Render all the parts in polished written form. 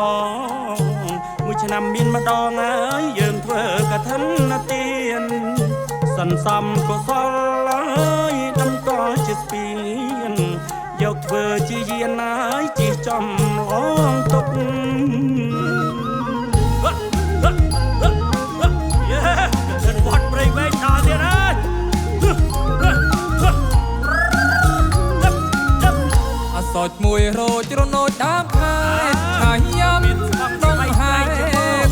ផងមួយឆ្នាំមានម្ដងហើយយើងធ្វើកឋិនទានសន្សំកុសលហើយដំតជាស្ពានយកធ្វើជាយានហើយជិះចំឡងទុកវត្តព្រៃវែងដល់ទៀតហើយអសោចមួយរោចរនោចដើមខែឆាយយ៉ាំដងហើយ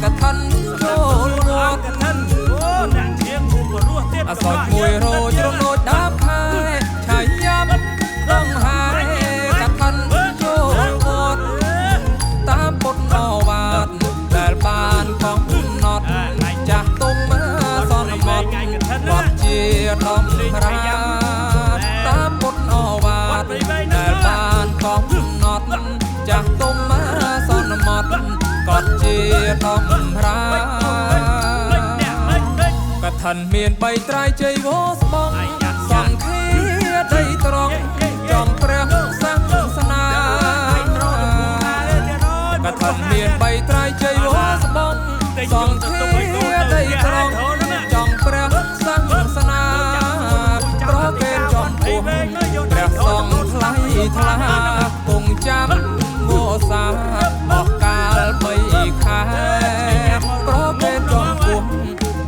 កឋិនចូលវត្តអ្នកធៀងគុំរស់ទៀតអសោចមួយរោចរនោចដើមខែឆាយយ៉ាំដងហើយកឋិនចូលវត្តតាមពុទ្ធអវាទដែលបានកងណត់ចាស់ទុំសន្មត់វត្តជាដំរាតាមពុទ្ធអវាទដែលបានកងណត់ចាស់ទុំសន្មត់ក៏ជាដំរាកឋិនមានបីត្រៃជ័យវោស្បង់សង្ឃាដីត្រង់ចំព្រះសាសនាកឋិនមានបីត្រៃជ័យវោស្បង់សង្ឃាដីត្រង់ចំព្រះសាសនាប្រកេនចំពោះព្រះសង្ឃថ្លៃថ្លាគង់ចាំងោសាអស់កាលបីខែប្រកេនចំពោះ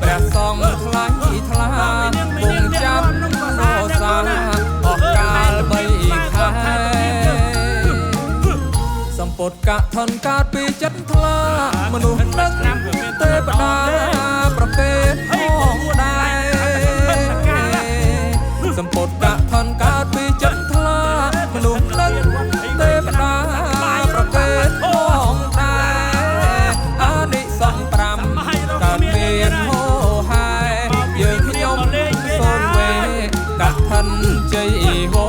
ព្រះសង្ឃថ្លៃថ្លាគង់ចាំងោសាអស់កាលបីខែសម្ពុតកឋិនកើតពីចិត្តថ្លាមនុស្សនឹងទេវតាប្រកេនផងដែរសម្ពុតកឋិនកើតពីចិត្តថ្លាមនុស្សនឹងទេវតាប្រកេនផងដែរអានិសង្ឃ5កើតមានហោហាយយើងខ្ញុំសូមវេកឋិនជ័យវោ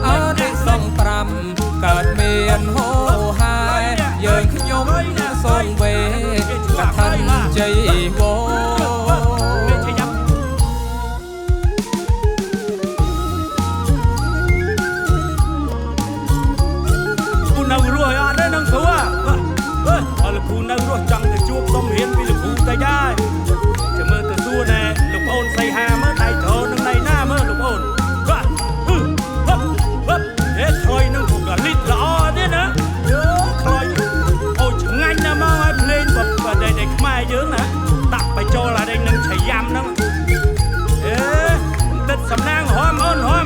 អានិសង្ឃ5កើតមានហោហាយយើងខ្ញុំសូមវេកឋិនជ័យវោនៅរស់អត់ទេនឹងគ្រូអើលោកគ្រូនៅរស់ចង់ទៅជួបសុំរៀនពីលោកគ្រូទៅដែរចាំមើលទៅសួរណែលោកប្អូនសីហាមើលដៃត្រោនឹងដៃណាមើលលោកប្អូនហេខ្លោយនឹងគ្រូក៏លិតល្អទៀតណាខ្លោយអូឆ្ងាញ់ណាស់មកឲ្យភ្លេងបើតែខ្មែរយើងណាដាក់បញ្ចូលឲ្យនឹងឆៃយ៉ាំហ្នឹងទឹកសំណាងហមអូនហម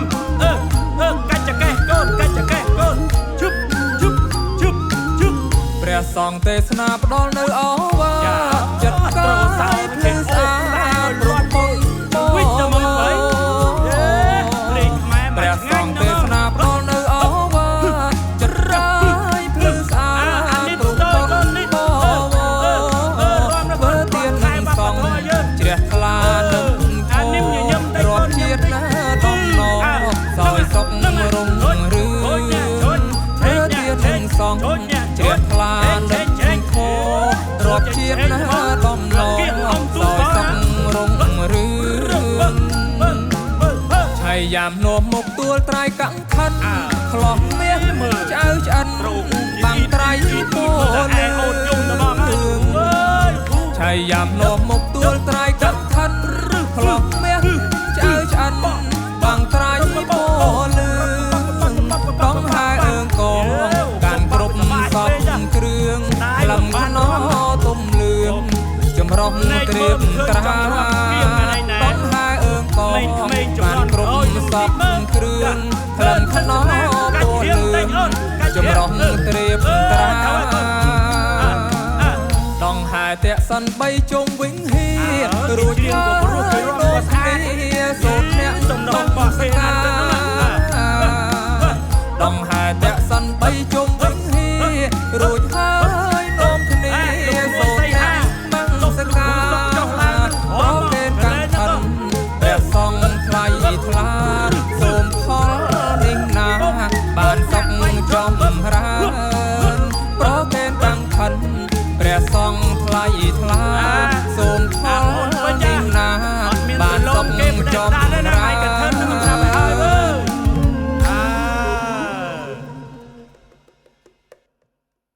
កាច់ចកេះកូនកាច់ចកេះកូនជឹបព្រះសង្ឃទេសនាផ្ដល់នៅអវាចិត្តកាយភ្លឺស្អាតរត់ពុនវិជ្ជមង្គលព្រះសង្ឃទេសនាផ្ដល់នៅអវាចិត្តកាយភ្លឺស្អាតរត់ពុនធ្វើទាននឹងសង្ឃជ្រះថ្លានឹងធម៌រាប់ជាតិណាដំណងសោយសុខរុងរឿងធ្វើទាននឹងសង្ឃជ្រះថ្លានឹងធម៌រាប់ជាតិណាដំណងសោយសុខរុងរឿងឆៃយ៉ាំនោមមុខទួលត្រៃកង្ខិនខ្លោះមាសចៅឆ្អិនបាំងត្រៃពោលអូនយំទៅបងហើយឆៃយ៉ាំនោមមុខទួលត្រៃកង្ខិនខ្លោះមាសចៅឆ្អិនបាំងត្រៃពោលដងហើយអើងកងកាន់គ្រប់សពគ្រឿងលំខ្នោទុំលឿងចម្រុះត្រៀមត្រាដងហើយអើងកងកាន់គ្រប់សពគ្រឿងលំខ្នោពោលឿងចម្រុះត្រៀមត្រាដងហើយតាក់សិនបីជុំវិញហៀរួចហើយដូចគ្នាសូត្រអ្នកសំដងបោះសកាដងហើយតាក់សិនបីជុំវិញហៀរួចហើយនោមគ្នាសូត្រអ្នកមង្សកាប្រកេនកាំងខិនព្រះសង្ឃថ្លៃថ្លាសូមផលនេះណាបានសុខចំរើនប្រកេនកាំងខិនព្រះសង្ឃថ្លៃថ្លា